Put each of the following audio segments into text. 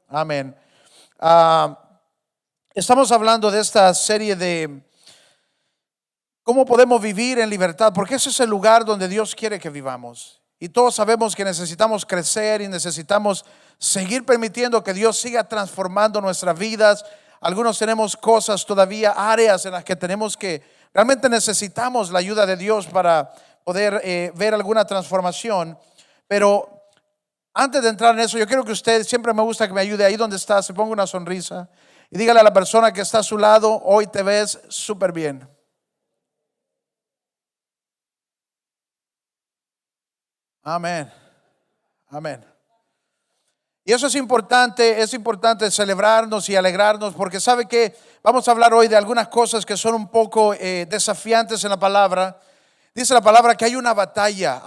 Amén. Ah, Estamos hablando de esta serie de cómo podemos vivir en libertad, porque ese es el lugar donde Dios quiere que vivamos. Y todos sabemos que necesitamos crecer y necesitamos seguir permitiendo que Dios siga transformando nuestras vidas. Algunos tenemos cosas todavía, áreas en las que tenemos que, realmente necesitamos la ayuda de Dios para poder ver alguna transformación. Pero antes de entrar en eso, yo quiero que usted, siempre me gusta que me ayude ahí donde está, se ponga una sonrisa y dígale a la persona que está a su lado: hoy te ves súper bien. Amén, amén. Y eso es importante celebrarnos y alegrarnos, porque sabe que vamos a hablar hoy de algunas cosas que son un poco desafiantes en la palabra. Dice la palabra que hay una batalla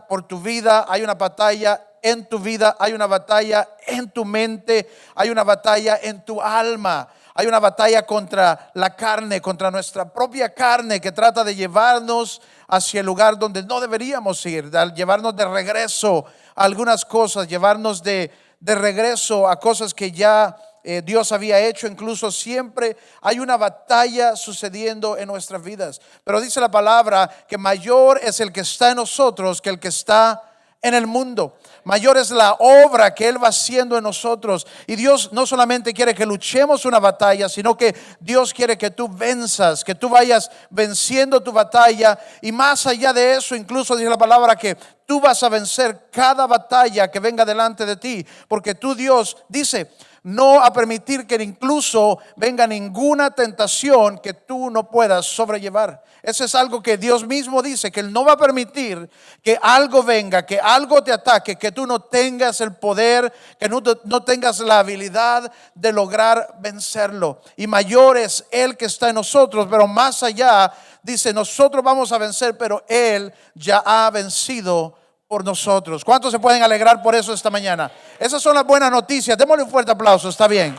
por tu vida, hay una batalla en tu vida, hay una batalla en tu mente, hay una batalla en tu alma. Hay una batalla contra la carne, contra nuestra propia carne, que trata de llevarnos hacia el lugar donde no deberíamos ir, de llevarnos de regreso a algunas cosas, llevarnos de regreso a cosas que ya Dios había hecho. Incluso siempre hay una batalla sucediendo en nuestras vidas. Pero dice la palabra que mayor es el que está en nosotros que el que está en el mundo. Mayor es la obra que Él va haciendo en nosotros. Y Dios no solamente quiere que luchemos una batalla, sino que Dios quiere que tú venzas, que tú vayas venciendo tu batalla. Y más allá de eso, incluso dice la palabra que tú vas a vencer cada batalla que venga delante de ti, porque tú, Dios, dice: no a permitir que incluso venga ninguna tentación que tú no puedas sobrellevar. Eso es algo que Dios mismo dice, que Él no va a permitir que algo venga, que algo te ataque, que tú no tengas el poder, que no tengas la habilidad de lograr vencerlo. Y mayor es Él que está en nosotros, pero más allá, dice, nosotros vamos a vencer, pero Él ya ha vencido por nosotros. ¿Cuántos se pueden alegrar por eso esta mañana? Esas son las buenas noticias. Démosle un fuerte aplauso, está bien.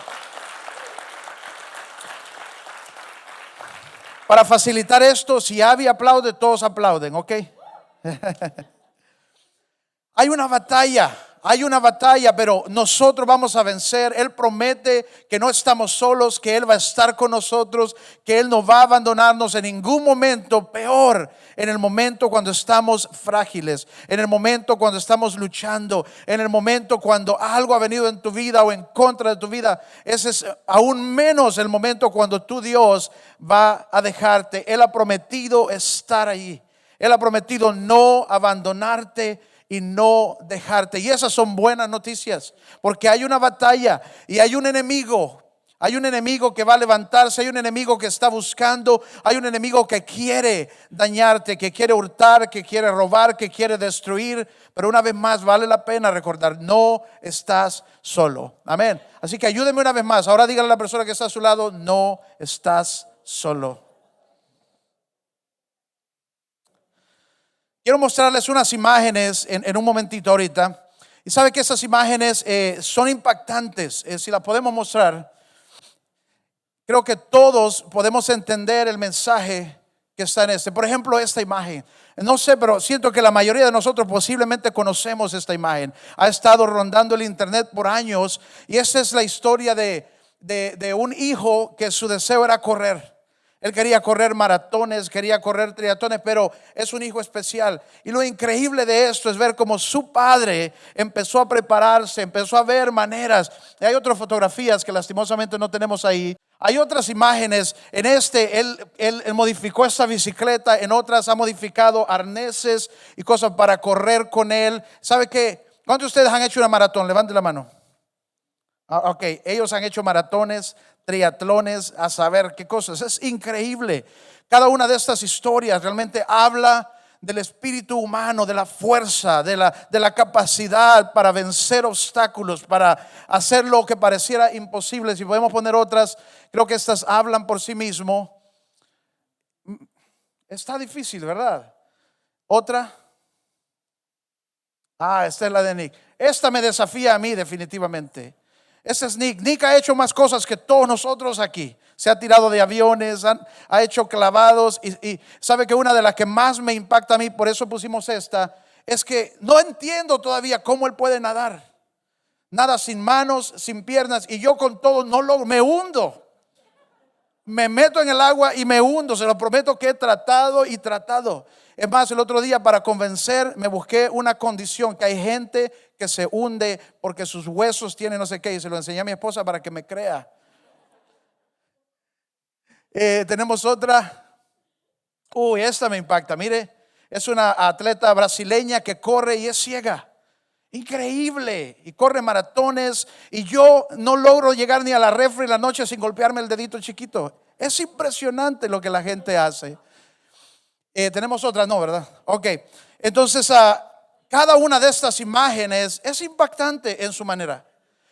Para facilitar esto, si Abby aplaude, todos aplauden, ¿ok? Hay una batalla, pero nosotros vamos a vencer. Él promete que no estamos solos, que Él va a estar con nosotros, que Él no va a abandonarnos en ningún momento. Peor, en el momento cuando estamos frágiles, en el momento cuando estamos luchando, en el momento cuando algo ha venido en tu vida o en contra de tu vida. Ese es aún menos el momento cuando tu Dios va a dejarte. Él ha prometido estar ahí. Él ha prometido no abandonarte y no dejarte. Y esas son buenas noticias, porque hay una batalla y hay un enemigo. Hay un enemigo que va a levantarse, hay un enemigo que está buscando, hay un enemigo que quiere dañarte, que quiere hurtar, que quiere robar, que quiere destruir. Pero una vez más vale la pena recordar: no estás solo. Amén. Así que ayúdeme una vez más. Ahora dígale a la persona que está a su lado: no estás solo. Quiero mostrarles unas imágenes en un momentito ahorita. Y sabe que esas imágenes son impactantes. Si las podemos mostrar, creo que todos podemos entender el mensaje que está en este. Por ejemplo, esta imagen. No sé, pero siento que la mayoría de nosotros posiblemente conocemos esta imagen. Ha estado rondando el internet por años. Y esta es la historia de un hijo que su deseo era correr. Él quería correr maratones, quería correr triatones, pero es un hijo especial. Y lo increíble de esto es ver cómo su padre empezó a prepararse, empezó a ver maneras. Y hay otras fotografías que lastimosamente no tenemos ahí. Hay otras imágenes. En él modificó esta bicicleta. En otras ha modificado arneses y cosas para correr con él. ¿Sabe qué? ¿Cuántos de ustedes han hecho una maratón? Levante la mano. Ok, ellos han hecho maratones, triatlones, a saber qué cosas. Es increíble. Cada una de estas historias realmente habla del espíritu humano, de la fuerza, de la capacidad para vencer obstáculos, para hacer lo que pareciera imposible. Si podemos poner otras, creo que estas hablan por sí mismo. Está difícil, ¿verdad? Otra. Esta es la de Nick. Esta me desafía a mí definitivamente. Ese es Nick. Nick ha hecho más cosas que todos nosotros aquí. Se ha tirado de aviones, ha hecho clavados. Y sabe que una de las que más me impacta a mí, por eso pusimos esta, es que no entiendo todavía cómo él puede nadar. Nada sin manos, sin piernas. Y yo con todo no logro, me hundo. Me meto en el agua y me hundo. Se lo prometo que he tratado y tratado. Es más, el otro día para convencer me busqué una condición, que hay gente que se hunde porque sus huesos tienen no sé qué, y se lo enseñé a mi esposa para que me crea. Tenemos otra. Esta me impacta. Mire, es una atleta brasileña que corre y es ciega. Increíble. Y corre maratones. Y yo no logro llegar ni a la refri en la noche sin golpearme el dedito chiquito. Es impresionante lo que la gente hace. Tenemos otra, no, ¿verdad? Ok. Entonces, cada una de estas imágenes es impactante en su manera.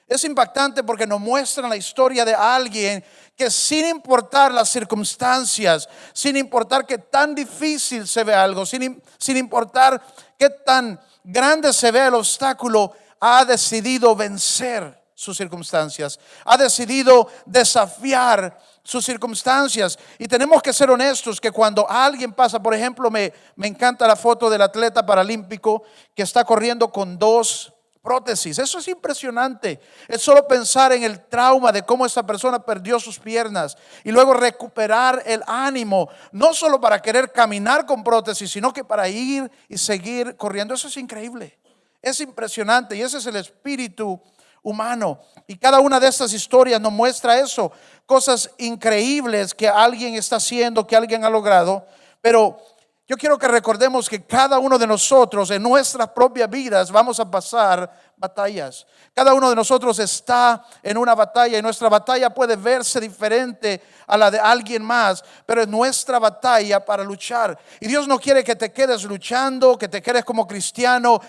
Es impactante porque nos muestran la historia de alguien que, sin importar las circunstancias, sin importar qué tan difícil se ve algo, sin importar qué tan grande se ve el obstáculo, ha decidido vencer sus circunstancias, ha decidido desafiar sus circunstancias. Y tenemos que ser honestos que cuando alguien pasa, por ejemplo, me encanta la foto del atleta paralímpico que está corriendo con 2 prótesis. Eso es impresionante. Es solo pensar en el trauma de cómo esa persona perdió sus piernas y luego recuperar el ánimo, no solo para querer caminar con prótesis, sino que para ir y seguir corriendo. Eso es increíble. Es impresionante, y ese es el espíritu humano. Y cada una de estas historias nos muestra eso, cosas increíbles que alguien está haciendo, que alguien ha logrado. Pero yo quiero que recordemos que cada uno de nosotros en nuestras propias vidas vamos a pasar batallas. Cada uno de nosotros está en una batalla, y nuestra batalla puede verse diferente a la de alguien más, pero es nuestra batalla para luchar. Y Dios no quiere que te quedes luchando, que te quedes como cristiano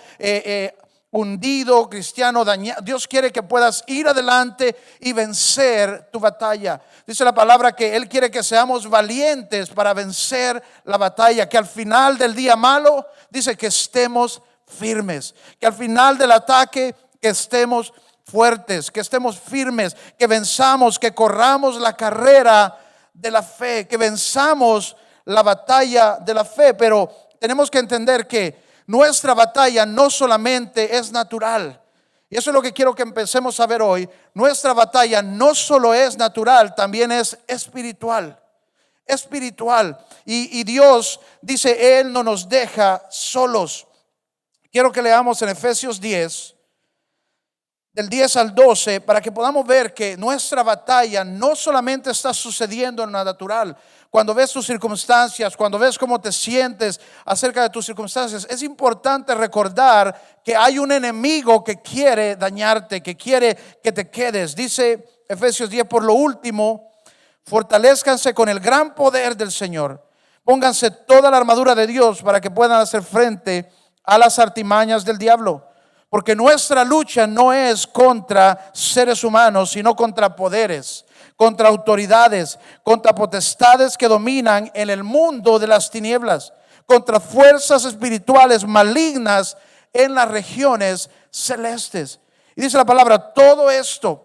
hundido, cristiano dañado. Dios quiere que puedas ir adelante y vencer tu batalla. Dice la palabra que Él quiere que seamos valientes para vencer la batalla, que al final del día malo, dice que estemos firmes, que al final del ataque, que estemos fuertes, que estemos firmes, que venzamos, que corramos la carrera de la fe, que venzamos la batalla de la fe. Pero tenemos que entender que nuestra batalla no solamente es natural, y eso es lo que quiero que empecemos a ver hoy. Nuestra batalla no solo es natural, también es espiritual. Espiritual. Y Dios dice, Él no nos deja solos. Quiero que leamos en Efesios 10, del 10 al 12, para que podamos ver que nuestra batalla no solamente está sucediendo en lo natural. Cuando ves tus circunstancias, cuando ves cómo te sientes acerca de tus circunstancias, es importante recordar que hay un enemigo que quiere dañarte, que quiere que te quedes. Dice Efesios 10, por lo último, fortalezcanse con el gran poder del Señor. Pónganse toda la armadura de Dios para que puedan hacer frente a las artimañas del diablo. Porque nuestra lucha no es contra seres humanos, sino contra poderes, contra autoridades, contra potestades que dominan en el mundo de las tinieblas, contra fuerzas espirituales malignas en las regiones celestes. Y dice la palabra, todo esto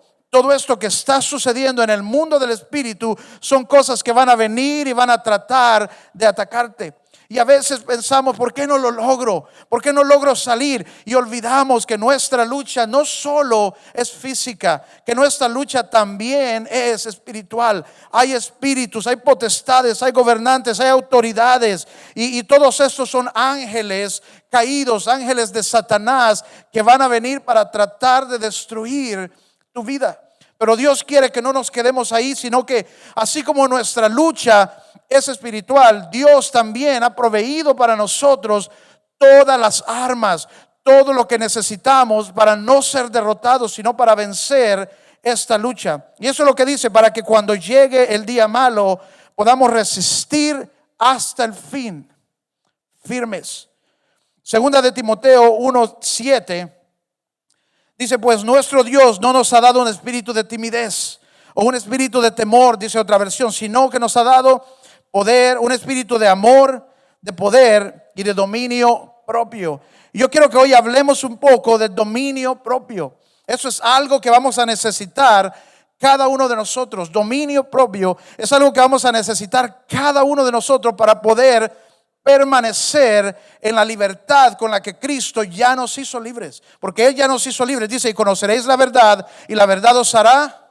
que está sucediendo en el mundo del espíritu son cosas que van a venir y van a tratar de atacarte. Y a veces pensamos, ¿por qué no lo logro? ¿Por qué no logro salir? Y olvidamos que nuestra lucha no solo es física, que nuestra lucha también es espiritual. Hay espíritus, hay potestades, hay gobernantes, hay autoridades. Y todos estos son ángeles caídos, ángeles de Satanás, que van a venir para tratar de destruir tu vida. Pero Dios quiere que no nos quedemos ahí, sino que así como nuestra lucha es espiritual, Dios también ha proveído para nosotros todas las armas, todo lo que necesitamos para no ser derrotados, sino para vencer esta lucha. Y eso es lo que dice, para que cuando llegue el día malo podamos resistir hasta el fin, firmes. Segunda de Timoteo 1:7 dice, pues nuestro Dios no nos ha dado un espíritu de timidez o un espíritu de temor, dice otra versión, sino que nos ha dado poder, un espíritu de amor, de poder y de dominio propio. Y yo quiero que hoy hablemos un poco del dominio propio. Eso es algo que vamos a necesitar cada uno de nosotros. Dominio propio es algo que vamos a necesitar cada uno de nosotros para poder permanecer en la libertad con la que Cristo ya nos hizo libres. Porque Él ya nos hizo libres. Dice, y conoceréis la verdad y la verdad os hará.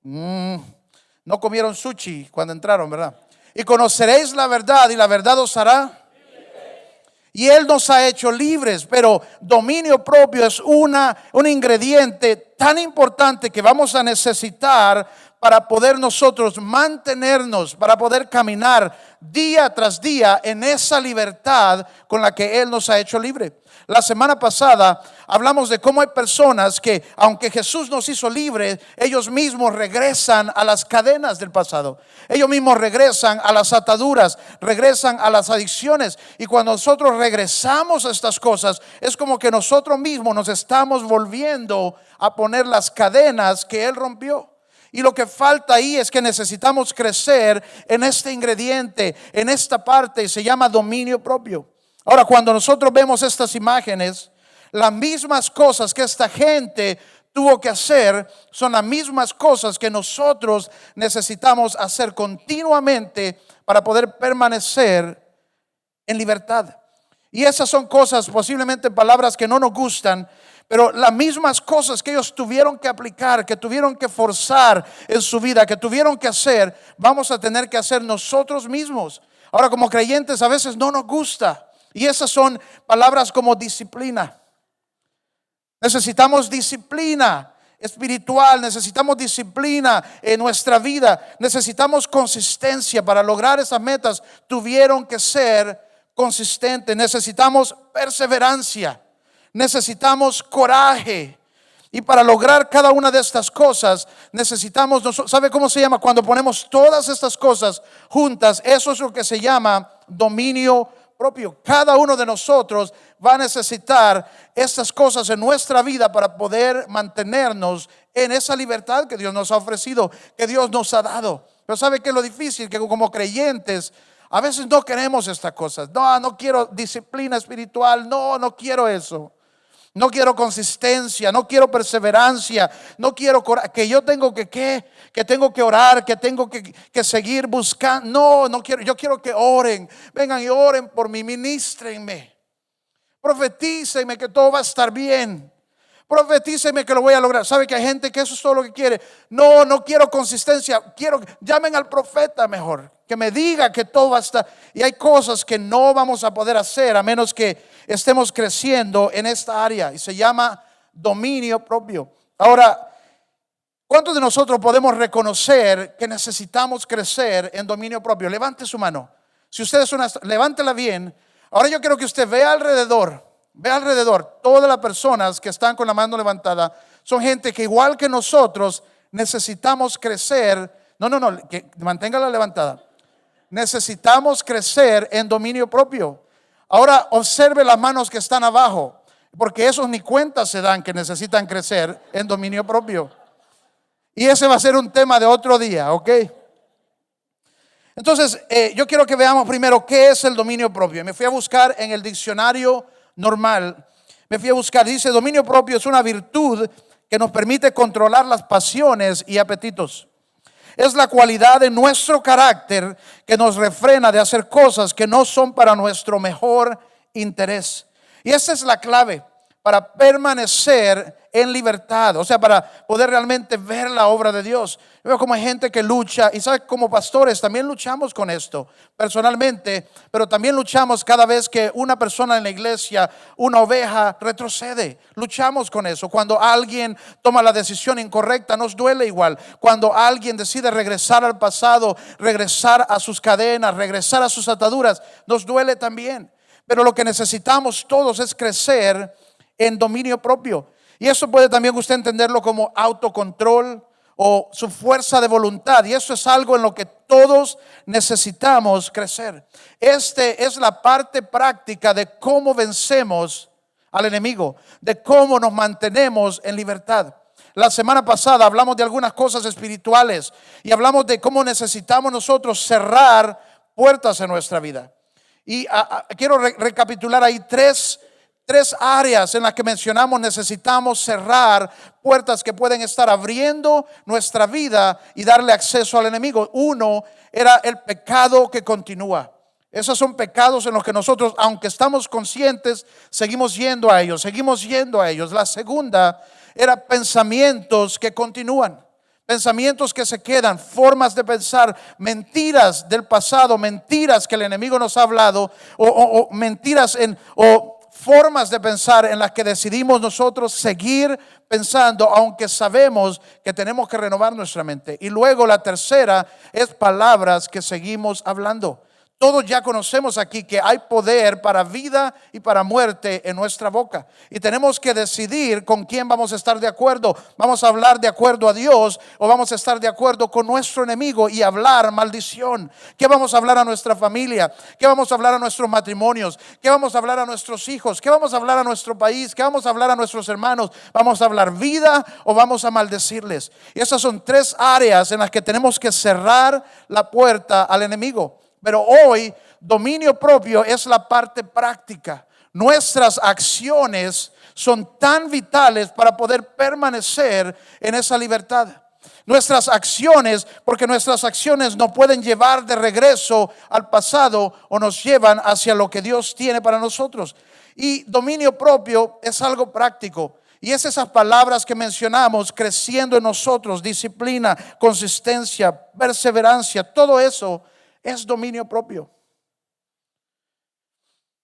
No comieron sushi cuando entraron, ¿verdad? Y conoceréis la verdad y la verdad os hará. Y Él nos ha hecho libres, pero dominio propio es un ingrediente tan importante que vamos a necesitar para poder nosotros mantenernos, para poder caminar día tras día en esa libertad con la que Él nos ha hecho libre. La semana pasada hablamos de cómo hay personas que, aunque Jesús nos hizo libres, ellos mismos regresan a las cadenas del pasado. Ellos mismos regresan a las ataduras, regresan a las adicciones. Y cuando nosotros regresamos a estas cosas, es como que nosotros mismos nos estamos volviendo a poner las cadenas que Él rompió. Y lo que falta ahí es que necesitamos crecer en este ingrediente, en esta parte, y se llama dominio propio. Ahora, cuando nosotros vemos estas imágenes, las mismas cosas que esta gente tuvo que hacer son las mismas cosas que nosotros necesitamos hacer continuamente para poder permanecer en libertad. Y esas son cosas, posiblemente palabras que no nos gustan, pero las mismas cosas que ellos tuvieron que aplicar, que tuvieron que forzar en su vida, que tuvieron que hacer, vamos a tener que hacer nosotros mismos. Ahora, como creyentes a veces no nos gusta. Y esas son palabras como disciplina. Necesitamos disciplina espiritual, necesitamos disciplina en nuestra vida, necesitamos consistencia para lograr esas metas. Tuvieron que ser consistentes, necesitamos perseverancia, necesitamos coraje. Y para lograr cada una de estas cosas necesitamos, ¿sabe cómo se llama? Cuando ponemos todas estas cosas juntas, eso es lo que se llama dominio propio. Cada uno de nosotros va a necesitar estas cosas en nuestra vida para poder mantenernos en esa libertad que Dios nos ha ofrecido, que Dios nos ha dado. Pero ¿sabe qué es lo difícil? Que como creyentes a veces no queremos estas cosas. No quiero disciplina espiritual, no quiero eso. No quiero consistencia, no quiero perseverancia, no quiero que yo tengo que tengo que orar, que tengo que seguir buscando. No quiero, yo quiero que oren, vengan y oren por mí, ministrenme, profetícenme que todo va a estar bien, profetícenme que lo voy a lograr. ¿Sabe que hay gente que eso es todo lo que quiere? No quiero consistencia, llamen al profeta mejor, que me diga que todo va a estar. Y hay cosas que no vamos a poder hacer a menos que estemos creciendo en esta área, y se llama dominio propio. Ahora, ¿cuántos de nosotros podemos reconocer que necesitamos crecer en dominio propio? Levante su mano. Si usted es levántela bien. Ahora yo quiero que usted vea alrededor. Todas las personas que están con la mano levantada son gente que igual que nosotros necesitamos crecer. Que manténgala levantada. Necesitamos crecer en dominio propio. Ahora observe las manos que están abajo, porque esos ni cuenta se dan que necesitan crecer en dominio propio. Y ese va a ser un tema de otro día, ¿ok? Entonces, yo quiero que veamos primero qué es el dominio propio. Me fui a buscar en el diccionario normal. Dice, dominio propio es una virtud que nos permite controlar las pasiones y apetitos. Es la cualidad de nuestro carácter que nos refrena de hacer cosas que no son para nuestro mejor interés. Y esa es la clave para permanecer en libertad, o sea, para poder realmente ver la obra de Dios. Yo veo como hay gente que lucha, y sabe, como pastores también luchamos con esto personalmente, pero también luchamos cada vez que una persona en la iglesia, una oveja, retrocede. Luchamos con eso. Cuando alguien toma la decisión incorrecta, nos duele igual. Cuando alguien decide regresar al pasado, regresar a sus cadenas, regresar a sus ataduras, nos duele también. Pero lo que necesitamos todos es crecer en dominio propio. Y eso puede también usted entenderlo como autocontrol o su fuerza de voluntad. Y eso es algo en lo que todos necesitamos crecer. Este es la parte práctica de cómo vencemos al enemigo, de cómo nos mantenemos en libertad. La semana pasada hablamos de algunas cosas espirituales y hablamos de cómo necesitamos nosotros cerrar puertas en nuestra vida. Y quiero recapitular ahí tres Tres áreas en las que mencionamos necesitamos cerrar puertas que pueden estar abriendo nuestra vida y darle acceso al enemigo. Uno era el pecado que continúa. Esos son pecados en los que nosotros, aunque estamos conscientes, seguimos yendo a ellos, seguimos yendo a ellos. La segunda era pensamientos que continúan. Pensamientos que se quedan, formas de pensar, mentiras del pasado, mentiras que el enemigo nos ha hablado, o mentiras o formas de pensar en las que decidimos nosotros seguir pensando, aunque sabemos que tenemos que renovar nuestra mente. Y luego la tercera es palabras que seguimos hablando. Todos ya conocemos aquí que hay poder para vida y para muerte en nuestra boca. Y tenemos que decidir con quién vamos a estar de acuerdo. ¿Vamos a hablar de acuerdo a Dios o vamos a estar de acuerdo con nuestro enemigo y hablar maldición? ¿Qué vamos a hablar a nuestra familia? ¿Qué vamos a hablar a nuestros matrimonios? ¿Qué vamos a hablar a nuestros hijos? ¿Qué vamos a hablar a nuestro país? ¿Qué vamos a hablar a nuestros hermanos? ¿Vamos a hablar vida o vamos a maldecirles? Y esas son tres áreas en las que tenemos que cerrar la puerta al enemigo. Pero hoy, dominio propio es la parte práctica. Nuestras acciones son tan vitales para poder permanecer en esa libertad. Nuestras acciones, porque nuestras acciones nos pueden llevar de regreso al pasado o nos llevan hacia lo que Dios tiene para nosotros. Y dominio propio es algo práctico. Y es esas palabras que mencionamos creciendo en nosotros: disciplina, consistencia, perseverancia, todo eso es dominio propio.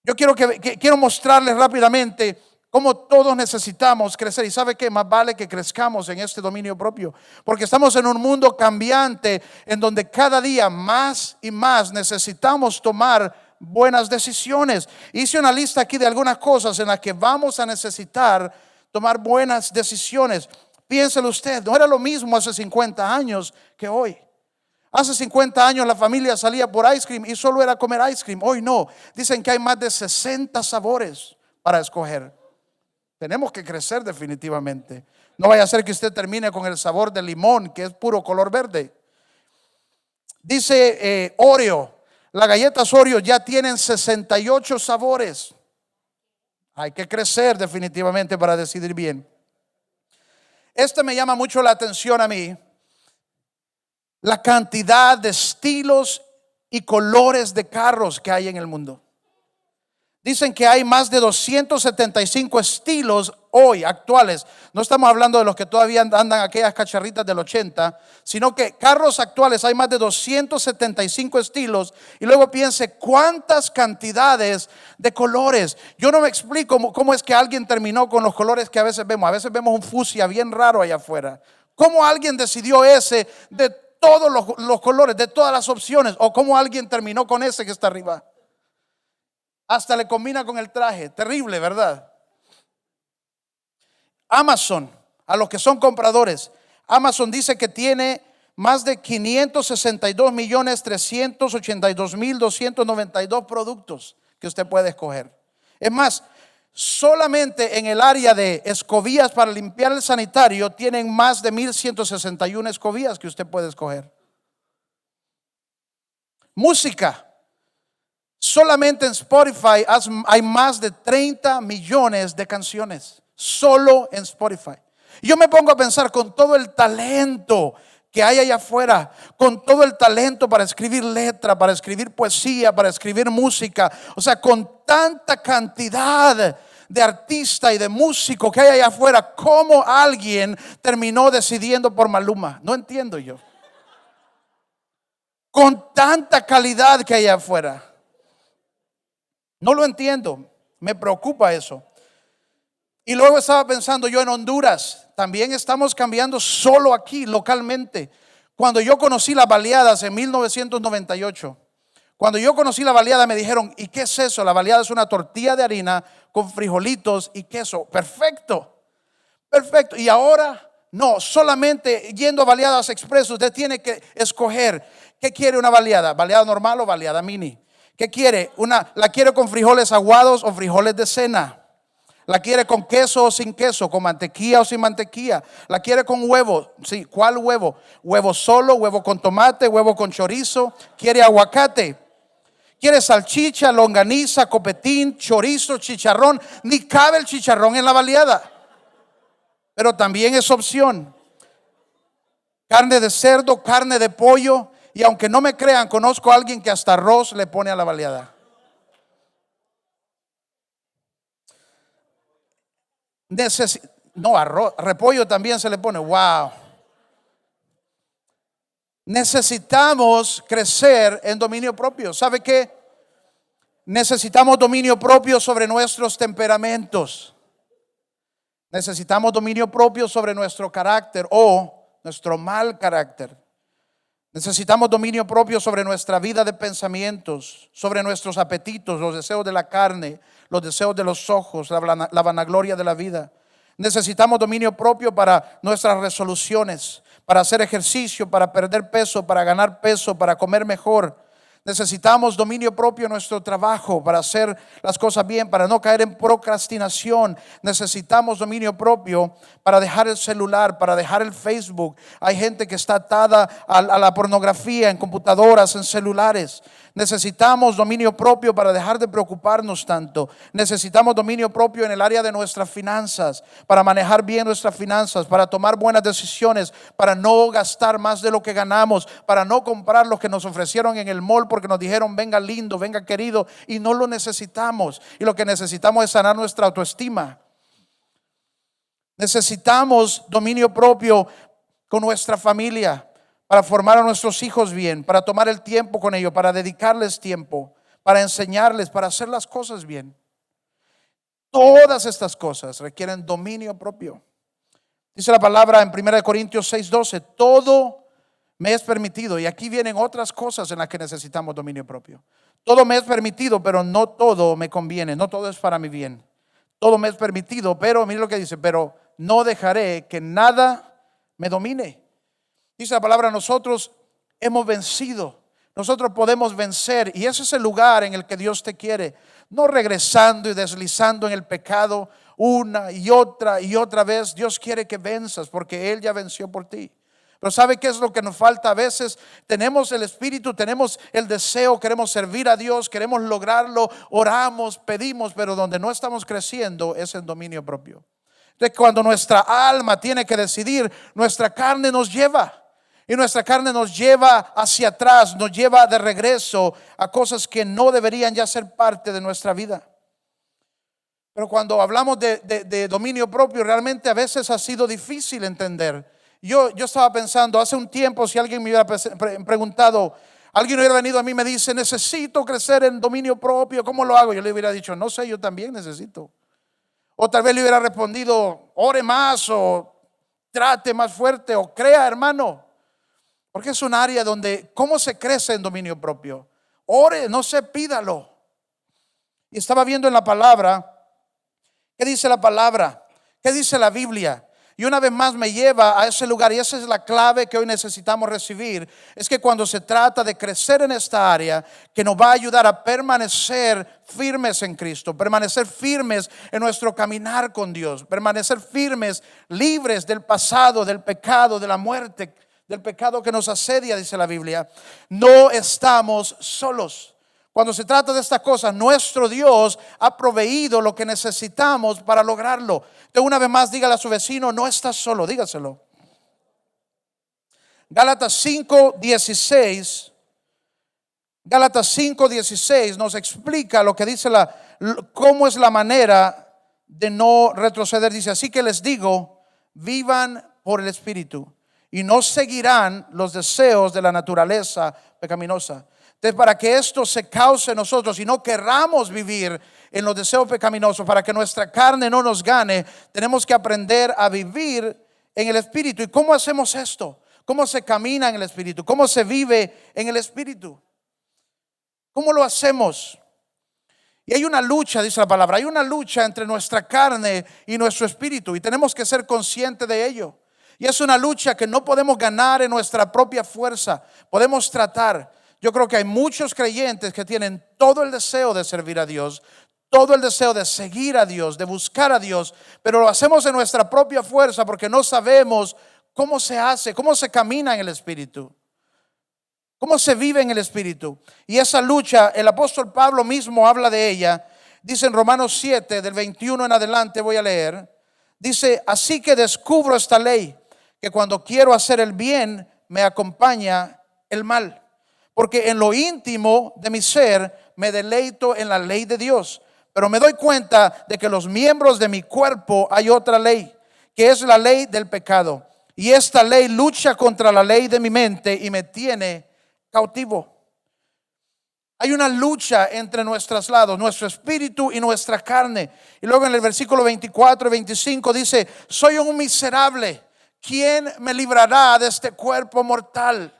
Yo quiero mostrarles rápidamente cómo todos necesitamos crecer. Y sabe que más vale que crezcamos en este dominio propio, porque estamos en un mundo cambiante en donde cada día más y más necesitamos tomar buenas decisiones. Hice una lista aquí de algunas cosas en las que vamos a necesitar tomar buenas decisiones. Piénselo usted, no era lo mismo hace 50 años que hoy. Hace 50 años la familia salía por ice cream y solo era comer ice cream. Hoy no. Dicen que hay más de 60 sabores para escoger. Tenemos que crecer definitivamente. No vaya a ser que usted termine con el sabor de limón, que es puro color verde. Dice Oreo. Las galletas Oreo ya tienen 68 sabores. Hay que crecer definitivamente para decidir bien. Este me llama mucho la atención a mí. La cantidad de estilos y colores de carros que hay en el mundo. Dicen que hay más de 275 estilos hoy actuales. No estamos hablando de los que todavía andan aquellas cacharritas del 80, sino que carros actuales hay más de 275 estilos. Y luego piense cuántas cantidades de colores. Yo no me explico cómo es que alguien terminó con los colores que a veces vemos. A veces vemos un fucsia bien raro allá afuera. ¿Cómo alguien decidió ese de todos los colores, de todas las opciones? ¿O cómo alguien terminó con ese que está arriba? Hasta le combina con el traje. Terrible, ¿verdad? Amazon, a los que son compradores, Amazon dice que tiene más de 562.382.292 productos que usted puede escoger. Es más, solamente en el área de escobillas para limpiar el sanitario tienen más de 1,161 escobillas que usted puede escoger. Música. Solamente en Spotify hay más de 30 millones de canciones. Solo en Spotify. Y yo me pongo a pensar, con todo el talento que hay allá afuera, con todo el talento para escribir letra, para escribir poesía, para escribir música, o sea, con tanta cantidad de artista y de músico que hay allá afuera, ¿cómo alguien terminó decidiendo por Maluma? No entiendo yo. Con tanta calidad que hay allá afuera. No lo entiendo, me preocupa eso. Y luego estaba pensando yo en Honduras. También estamos cambiando solo aquí, localmente. Cuando yo conocí las baleadas en 1998, cuando yo conocí la baleada me dijeron, ¿y qué es eso? La baleada es una tortilla de harina con frijolitos y queso. Perfecto, perfecto. Y ahora no, solamente yendo a Baleadas Express usted tiene que escoger qué quiere una baleada normal o baleada mini. ¿Qué quiere? ¿La quiere con frijoles aguados o frijoles de cena? ¿La quiere con queso o sin queso? ¿Con mantequilla o sin mantequilla? ¿La quiere con huevo? Sí, ¿cuál huevo? ¿Huevo solo? ¿Huevo con tomate? ¿Huevo con chorizo? ¿Quiere aguacate? Quiere salchicha, longaniza, copetín, chorizo, chicharrón. Ni cabe el chicharrón en la baleada, pero también es opción. Carne de cerdo, carne de pollo. Y aunque no me crean, conozco a alguien que hasta arroz le pone a la baleada. No, arroz, repollo también se le pone. Wow. Necesitamos crecer en dominio propio. ¿Sabe qué? Necesitamos dominio propio sobre nuestros temperamentos. Necesitamos dominio propio sobre nuestro carácter o nuestro mal carácter. Necesitamos dominio propio sobre nuestra vida de pensamientos, sobre nuestros apetitos, los deseos de la carne, los deseos de los ojos, la vanagloria de la vida. Necesitamos dominio propio para nuestras resoluciones, para hacer ejercicio, para perder peso, para ganar peso, para comer mejor. Necesitamos dominio propio en nuestro trabajo para hacer las cosas bien, para no caer en procrastinación. Necesitamos dominio propio para dejar el celular, para dejar el Facebook. Hay gente que está atada a la pornografía en computadoras, en celulares. Necesitamos dominio propio para dejar de preocuparnos tanto. Necesitamos dominio propio en el área de nuestras finanzas, para manejar bien nuestras finanzas, para tomar buenas decisiones, para no gastar más de lo que ganamos, para no comprar lo que nos ofrecieron en el mall porque nos dijeron venga lindo, venga querido, y no lo necesitamos. Y lo que necesitamos es sanar nuestra autoestima. Necesitamos dominio propio con nuestra familia, para formar a nuestros hijos bien, para tomar el tiempo con ellos, para dedicarles tiempo, para enseñarles, para hacer las cosas bien. Todas estas cosas requieren dominio propio. Dice la palabra en 1 Corintios 6:12, todo me es permitido. Y aquí vienen otras cosas en las que necesitamos dominio propio. Todo me es permitido, pero no todo me conviene, no todo es para mi bien. Todo me es permitido, pero mire lo que dice, pero no dejaré que nada me domine. Dice la palabra, nosotros hemos vencido, nosotros podemos vencer, y ese es el lugar en el que Dios te quiere, no regresando y deslizando en el pecado una y otra vez. Dios quiere que venzas porque Él ya venció por ti. Pero ¿sabe qué es lo que nos falta? A veces tenemos el espíritu, tenemos el deseo, queremos servir a Dios, queremos lograrlo, oramos, pedimos, pero donde no estamos creciendo es en dominio propio. Entonces, cuando nuestra alma tiene que decidir, nuestra carne nos lleva. Y nuestra carne nos lleva hacia atrás, nos lleva de regreso a cosas que no deberían ya ser parte de nuestra vida. Pero cuando hablamos de dominio propio, realmente a veces ha sido difícil entender. Yo estaba pensando hace un tiempo, si alguien me hubiera preguntado, alguien hubiera venido a mí y me dice, necesito crecer en dominio propio, ¿cómo lo hago? Yo le hubiera dicho, no sé, yo también necesito. O tal vez le hubiera respondido, ore más, o trate más fuerte, o crea, hermano. Porque es un área donde, ¿cómo se crece en dominio propio? Ore, no se pídalo. Y estaba viendo en la palabra, ¿qué dice la palabra? ¿Qué dice la Biblia? Y una vez más me lleva a ese lugar, y esa es la clave que hoy necesitamos recibir. Es que cuando se trata de crecer en esta área, que nos va a ayudar a permanecer firmes en Cristo, permanecer firmes en nuestro caminar con Dios, permanecer firmes, libres del pasado, del pecado, de la muerte, del pecado que nos asedia, dice la Biblia, no estamos solos. Cuando se trata de estas cosas, nuestro Dios ha proveído lo que necesitamos para lograrlo. Entonces, una vez más, dígale a su vecino, no estás solo, dígaselo. Gálatas 5:16. Gálatas 5:16 nos explica lo que dice cómo es la manera de no retroceder. Dice, así que les digo, vivan por el Espíritu y no seguirán los deseos de la naturaleza pecaminosa. Entonces, para que esto se cause en nosotros y no querramos vivir en los deseos pecaminosos, para que nuestra carne no nos gane, tenemos que aprender a vivir en el Espíritu. ¿Y cómo hacemos esto? ¿Cómo se camina en el Espíritu? ¿Cómo se vive en el Espíritu? ¿Cómo lo hacemos? Y hay una lucha, dice la palabra, hay una lucha entre nuestra carne y nuestro espíritu, y tenemos que ser conscientes de ello. Y es una lucha que no podemos ganar en nuestra propia fuerza. Podemos tratar. Yo creo que hay muchos creyentes que tienen todo el deseo de servir a Dios, todo el deseo de seguir a Dios, de buscar a Dios, pero lo hacemos en nuestra propia fuerza porque no sabemos cómo se hace, cómo se camina en el Espíritu. ¿Cómo se vive en el Espíritu? Y esa lucha, el apóstol Pablo mismo habla de ella. Dice en Romanos 7, del 21 en adelante, voy a leer. Dice, así que descubro esta ley, que cuando quiero hacer el bien, me acompaña el mal. Porque en lo íntimo de mi ser me deleito en la ley de Dios. Pero me doy cuenta de que los miembros de mi cuerpo hay otra ley, que es la ley del pecado. Y esta ley lucha contra la ley de mi mente y me tiene cautivo. Hay una lucha entre nuestros lados, nuestro espíritu y nuestra carne. Y luego en el versículo 24 y 25 dice, soy un miserable. ¿Quién me librará de este cuerpo mortal?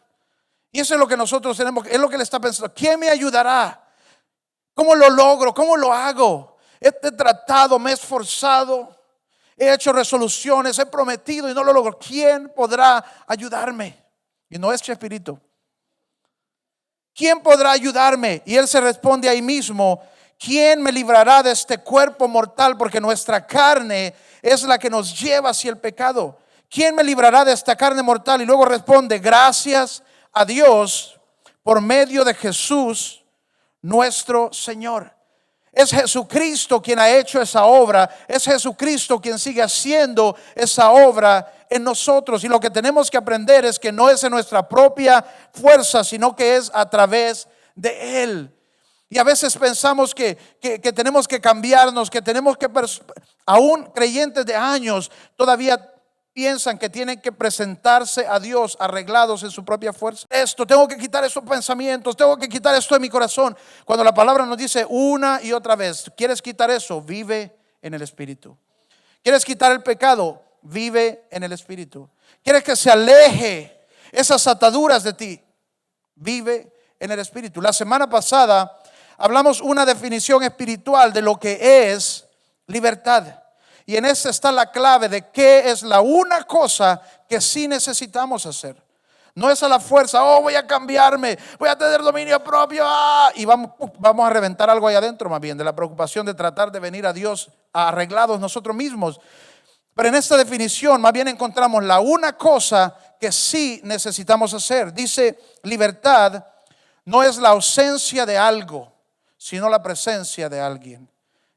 Y eso es lo que nosotros tenemos, es lo que él está pensando. ¿Quién me ayudará? ¿Cómo lo logro? ¿Cómo lo hago? He tratado, me he esforzado, he hecho resoluciones, he prometido y no lo logro. ¿Quién podrá ayudarme? Y no es Chespirito. ¿Quién podrá ayudarme? Y él se responde ahí mismo, ¿quién me librará de este cuerpo mortal? Porque nuestra carne es la que nos lleva hacia el pecado. ¿Quién me librará de esta carne mortal? Y luego responde, gracias a Dios por medio de Jesús nuestro Señor. Es Jesucristo quien ha hecho esa obra. Es Jesucristo quien sigue haciendo esa obra en nosotros. Y lo que tenemos que aprender es que no es en nuestra propia fuerza, sino que es a través de Él. Y a veces pensamos que tenemos que cambiarnos, que tenemos que, aún creyentes de años, todavía piensan que tienen que presentarse a Dios arreglados en su propia fuerza. Tengo que quitar esos pensamientos, tengo que quitar esto de mi corazón. Cuando la palabra nos dice una y otra vez, ¿quieres quitar eso? Vive en el Espíritu. ¿Quieres quitar el pecado? Vive en el Espíritu. ¿Quieres que se aleje esas ataduras de ti? Vive en el Espíritu. La semana pasada hablamos una definición espiritual de lo que es libertad. Y en esa está la clave de qué es la una cosa que sí necesitamos hacer. No es a la fuerza, voy a cambiarme, voy a tener dominio propio, y vamos a reventar algo ahí adentro, más bien de la preocupación de tratar de venir a Dios arreglados nosotros mismos. Pero en esta definición más bien encontramos la una cosa que sí necesitamos hacer. Dice, libertad no es la ausencia de algo, sino la presencia de alguien.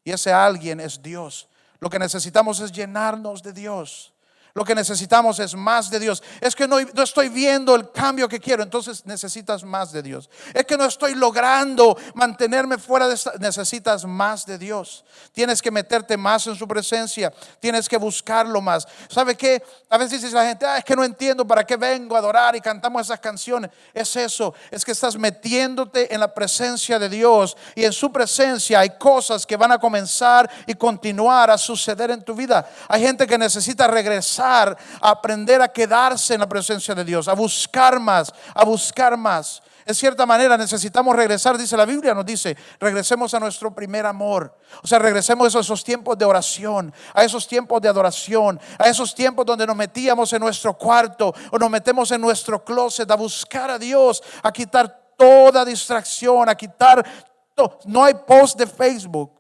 Y ese alguien es Dios. Lo que necesitamos es llenarnos de Dios. Lo que necesitamos es más de Dios. Es que no estoy viendo el cambio que quiero, entonces necesitas más de Dios. Es que no estoy logrando mantenerme fuera de esta, necesitas más de Dios. Tienes que meterte más en su presencia, tienes que buscarlo más. ¿Sabe qué? A veces dice la gente, es que no entiendo para qué vengo a adorar y cantamos esas canciones. Es eso, es que estás metiéndote en la presencia de Dios, y en su presencia hay cosas que van a comenzar y continuar a suceder en tu vida. Hay gente que necesita regresar a aprender a quedarse en la presencia de Dios, a buscar más, a buscar más. En cierta manera necesitamos regresar, dice la Biblia, nos dice, regresemos a nuestro primer amor. O sea, regresemos a esos tiempos de oración, a esos tiempos de adoración, a esos tiempos donde nos metíamos en nuestro cuarto o nos metemos en nuestro closet a buscar a Dios, a quitar toda distracción, a quitar todo. No hay post de Facebook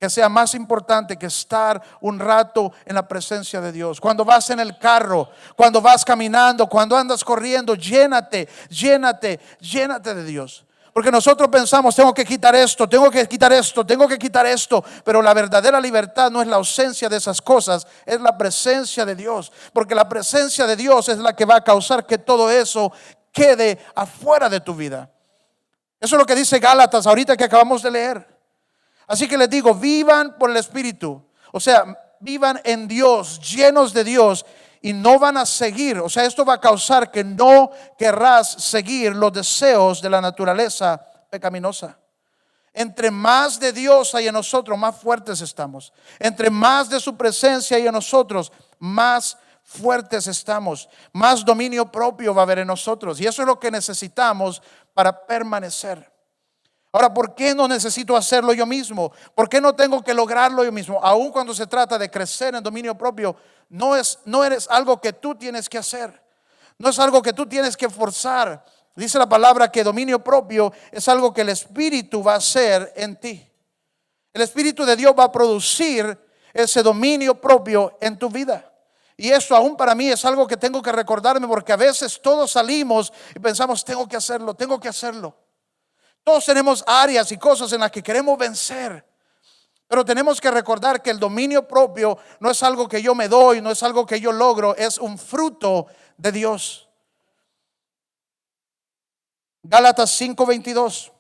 que sea más importante que estar un rato en la presencia de Dios. Cuando vas en el carro, cuando vas caminando, cuando andas corriendo, llénate de Dios. Porque nosotros pensamos, tengo que quitar esto, tengo que quitar esto, tengo que quitar esto. Pero la verdadera libertad no es la ausencia de esas cosas, es la presencia de Dios. Porque la presencia de Dios es la que va a causar que todo eso quede afuera de tu vida. Eso es lo que dice Gálatas ahorita que acabamos de leer. Así que les digo, vivan por el Espíritu. O sea, vivan en Dios, llenos de Dios, y no van a seguir. O sea, esto va a causar que no querrás seguir los deseos de la naturaleza pecaminosa. Entre más de Dios hay en nosotros, más fuertes estamos. Entre más de su presencia hay en nosotros, más fuertes estamos. Más dominio propio va a haber en nosotros. Y eso es lo que necesitamos para permanecer. Ahora, ¿por qué no necesito hacerlo yo mismo? ¿Por qué no tengo que lograrlo yo mismo? Aún cuando se trata de crecer en dominio propio, no eres algo que tú tienes que hacer. No es algo que tú tienes que forzar. Dice la palabra que dominio propio es algo que el Espíritu va a hacer en ti. El Espíritu de Dios va a producir ese dominio propio en tu vida. Y eso aún para mí es algo que tengo que recordarme, porque a veces todos salimos y pensamos, tengo que hacerlo, tengo que hacerlo. Todos tenemos áreas y cosas en las que queremos vencer. Pero tenemos que recordar que el dominio propio no es algo que yo me doy, no es algo que yo logro, es un fruto de Dios. Gálatas 5:22.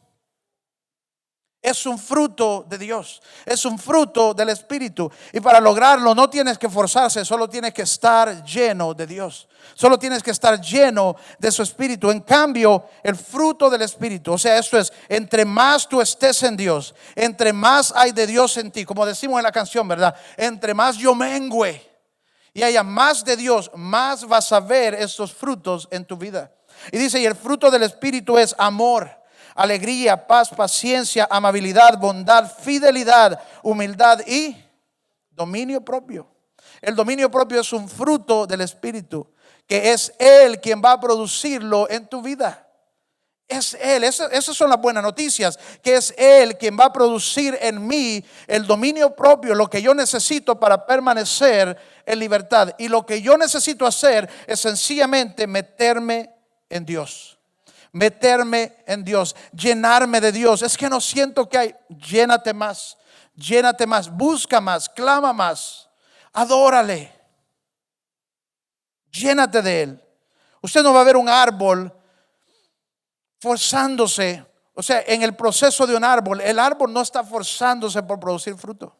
Es un fruto de Dios, es un fruto del Espíritu. Y para lograrlo no tienes que forzarse, solo tienes que estar lleno de Dios. Solo tienes que estar lleno de su Espíritu. En cambio, el fruto del Espíritu, o sea, esto es, entre más tú estés en Dios, entre más hay de Dios en ti, como decimos en la canción, ¿verdad? Entre más yo mengüe y haya más de Dios, más vas a ver estos frutos en tu vida. Y dice, y el fruto del Espíritu es amor, alegría, paz, paciencia, amabilidad, bondad, fidelidad, humildad y dominio propio. El dominio propio es un fruto del Espíritu, que es Él quien va a producirlo en tu vida. Es Él, esas son las buenas noticias, que es Él quien va a producir en mí el dominio propio, lo que yo necesito para permanecer en libertad. Y lo que yo necesito hacer es sencillamente meterme en Dios. Meterme en Dios, llenarme de Dios. Es que no siento que hay. Llénate más, busca más, clama más, adórale, llénate de Él. Usted no va a ver un árbol forzándose. O sea, en el proceso de un árbol, el árbol no está forzándose por producir fruto.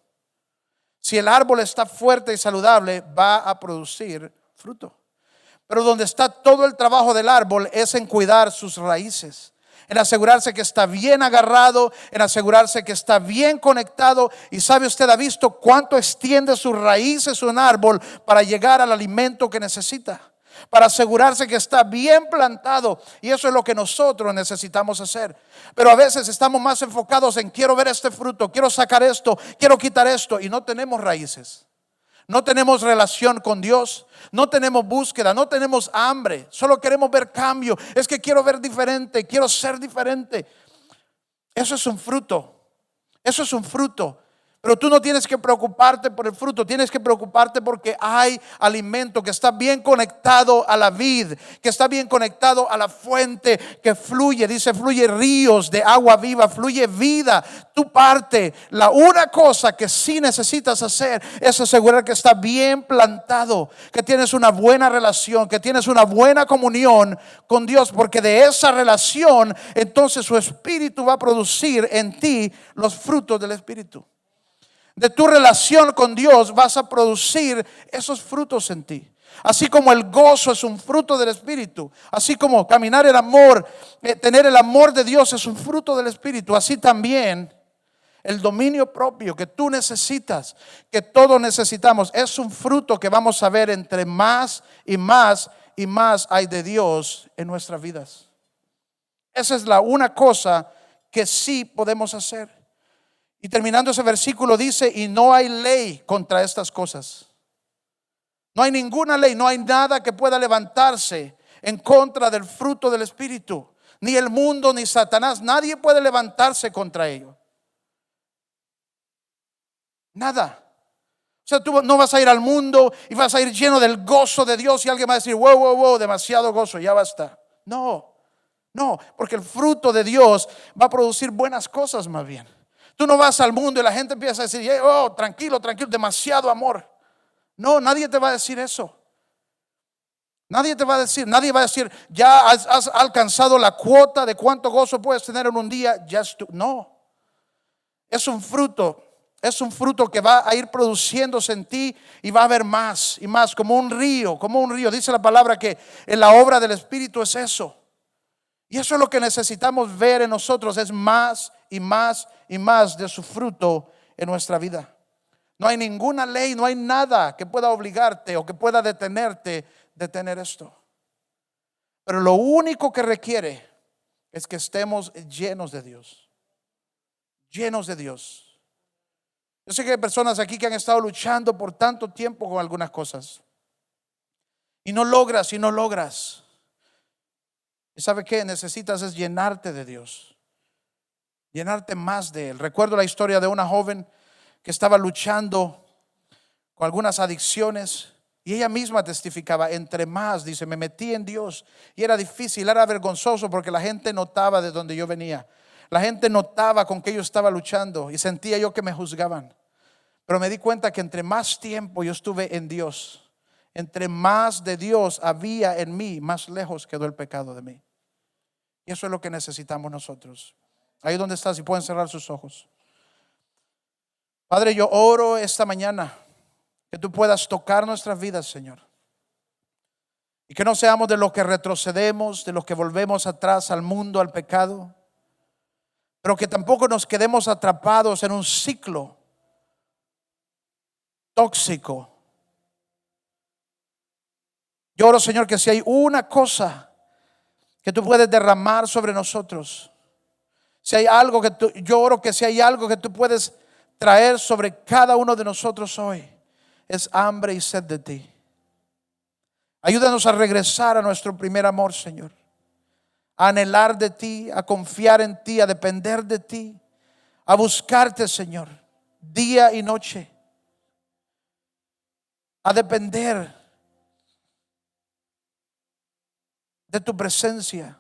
Si el árbol está fuerte y saludable, va a producir fruto. Pero donde está todo el trabajo del árbol es en cuidar sus raíces, en asegurarse que está bien agarrado, en asegurarse que está bien conectado. Y sabe, usted ha visto cuánto extiende sus raíces un árbol para llegar al alimento que necesita, para asegurarse que está bien plantado. Y eso es lo que nosotros necesitamos hacer. Pero a veces estamos más enfocados en quiero ver este fruto, quiero sacar esto, quiero quitar esto, y no tenemos raíces. No tenemos relación con Dios, no tenemos búsqueda, no tenemos hambre, solo queremos ver cambio. Es que quiero ver diferente, quiero ser diferente. Eso es un fruto, eso es un fruto. Pero tú no tienes que preocuparte por el fruto, tienes que preocuparte porque hay alimento que está bien conectado a la vid, que está bien conectado a la fuente que fluye. Dice, fluye ríos de agua viva, fluye vida. Tu parte, la una cosa que sí necesitas hacer es asegurar que está bien plantado, que tienes una buena relación, que tienes una buena comunión con Dios, porque de esa relación entonces su Espíritu va a producir en ti los frutos del Espíritu. De tu relación con Dios vas a producir esos frutos en ti. Así como el gozo es un fruto del Espíritu, así como caminar el amor, tener el amor de Dios es un fruto del Espíritu, así también el dominio propio que tú necesitas, que todos necesitamos, es un fruto que vamos a ver entre más y más y más hay de Dios en nuestras vidas. Esa es la una cosa que sí podemos hacer. Y terminando ese versículo dice, y no hay ley contra estas cosas. No hay ninguna ley, no hay nada que pueda levantarse en contra del fruto del Espíritu. Ni el mundo, ni Satanás, nadie puede levantarse contra ello. Nada. O sea, tú no vas a ir al mundo y vas a ir lleno del gozo de Dios y alguien va a decir, wow, demasiado gozo, ya basta. No, porque el fruto de Dios va a producir buenas cosas más bien. Tú no vas al mundo y la gente empieza a decir, oh, tranquilo, demasiado amor. No, nadie te va a decir eso. Nadie va a decir, ya has alcanzado la cuota de cuánto gozo puedes tener en un día. No, es un fruto que va a ir produciéndose en ti y va a haber más y más, como un río. Dice la palabra que en la obra del Espíritu es eso. Y eso es lo que necesitamos ver en nosotros, es más y más y más de su fruto en nuestra vida. No hay ninguna ley, no hay nada que pueda obligarte o que pueda detenerte de tener esto. Pero lo único que requiere es que estemos llenos de Dios. Llenos de Dios. Yo sé que hay personas aquí que han estado luchando por tanto tiempo con algunas cosas. Y no logras. ¿Y sabe qué? Necesitas es llenarte de Dios. Llenarte más de Él. Recuerdo la historia de una joven que estaba luchando con algunas adicciones Y ella misma testificaba, entre más, dice, me metí en Dios. Y era difícil, era vergonzoso porque la gente notaba de donde yo venía. La gente notaba con que yo estaba luchando y sentía yo que me juzgaban. Pero me di cuenta que entre más tiempo yo estuve en Dios, entre más de Dios había en mí, más lejos quedó el pecado de mí. Y eso es lo que necesitamos nosotros. Ahí donde estás, si pueden cerrar sus ojos. Padre, yo oro esta mañana que tú puedas tocar nuestras vidas, Señor. Y que no seamos de los que retrocedemos, de los que volvemos atrás al mundo, al pecado. Pero que tampoco nos quedemos atrapados en un ciclo tóxico. Yo oro, Señor, que si hay una cosa que tú puedes derramar sobre nosotros, si hay algo que yo oro que si hay algo que tú puedes traer sobre cada uno de nosotros hoy, es hambre y sed de ti. Ayúdanos a regresar a nuestro primer amor, Señor. A anhelar de ti, a confiar en ti, a depender de ti, a buscarte, Señor, día y noche. A depender de tu presencia.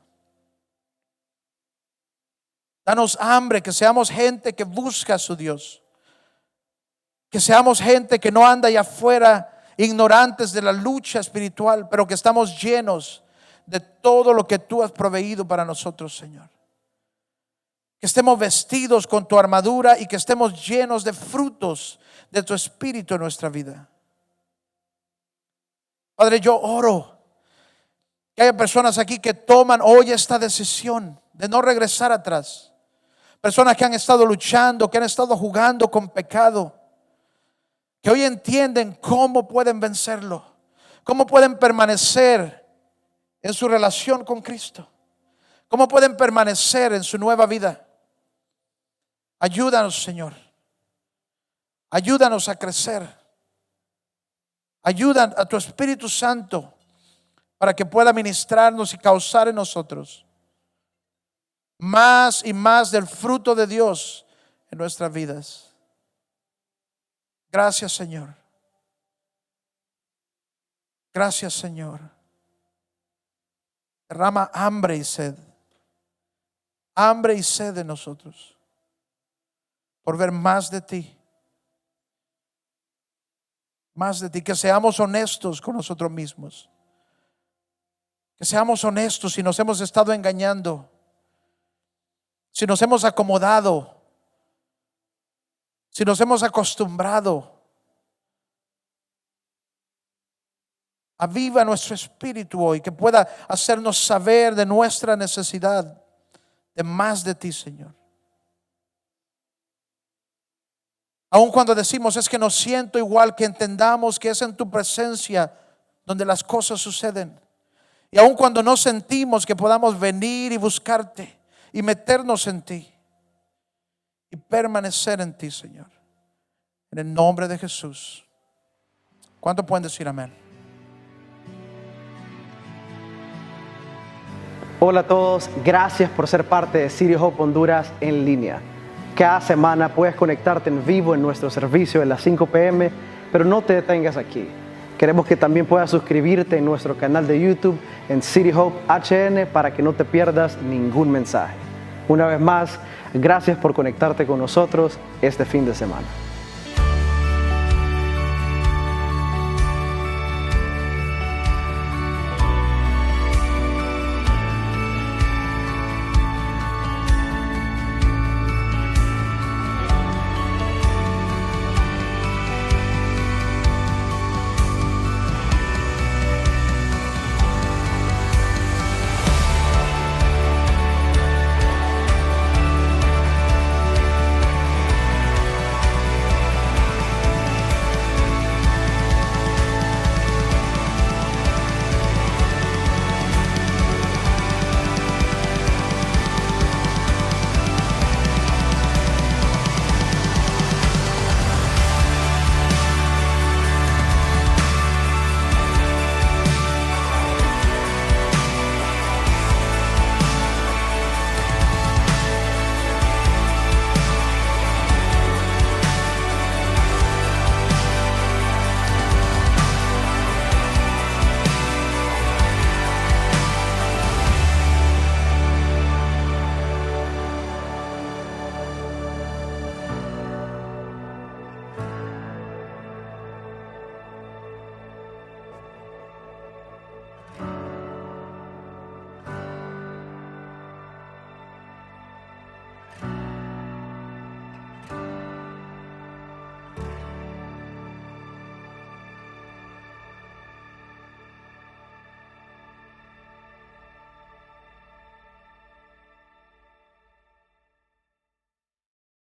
Danos hambre, que seamos gente que busca a su Dios. Que seamos gente que no anda allá afuera ignorantes de la lucha espiritual, pero que estamos llenos de todo lo que tú has proveído para nosotros, Señor. Que estemos vestidos con tu armadura y que estemos llenos de frutos de tu espíritu en nuestra vida. Padre, yo oro que haya personas aquí que toman hoy esta decisión de no regresar atrás. Personas que han estado luchando, que han estado jugando con pecado, que hoy entienden cómo pueden vencerlo, cómo pueden permanecer en su relación con Cristo, cómo pueden permanecer en su nueva vida. Ayúdanos, Señor. Ayúdanos a crecer. Ayuda a tu Espíritu Santo para que pueda ministrarnos y causar en nosotros más y más del fruto de Dios en nuestras vidas. Gracias, Señor. Gracias, Señor. Derrama hambre y sed. Hambre y sed de nosotros por ver más de ti. Más de ti, que seamos honestos con nosotros mismos. Que seamos honestos si nos hemos estado engañando, si nos hemos acomodado, si nos hemos acostumbrado. Aviva nuestro espíritu hoy, que pueda hacernos saber de nuestra necesidad de más de ti, Señor. Aun cuando decimos es que no siento igual, que entendamos que es en tu presencia donde las cosas suceden. Y aun cuando no sentimos, que podamos venir y buscarte y meternos en ti y permanecer en ti, Señor. En el nombre de Jesús. ¿Cuántos pueden decir amén? Hola a todos, gracias por ser parte de City Hope Honduras en línea. Cada semana puedes conectarte en vivo en nuestro servicio a las 5 p.m., pero no te detengas aquí. Queremos que también puedas suscribirte en nuestro canal de YouTube en City Hope HN para que no te pierdas ningún mensaje. Una vez más, gracias por conectarte con nosotros este fin de semana.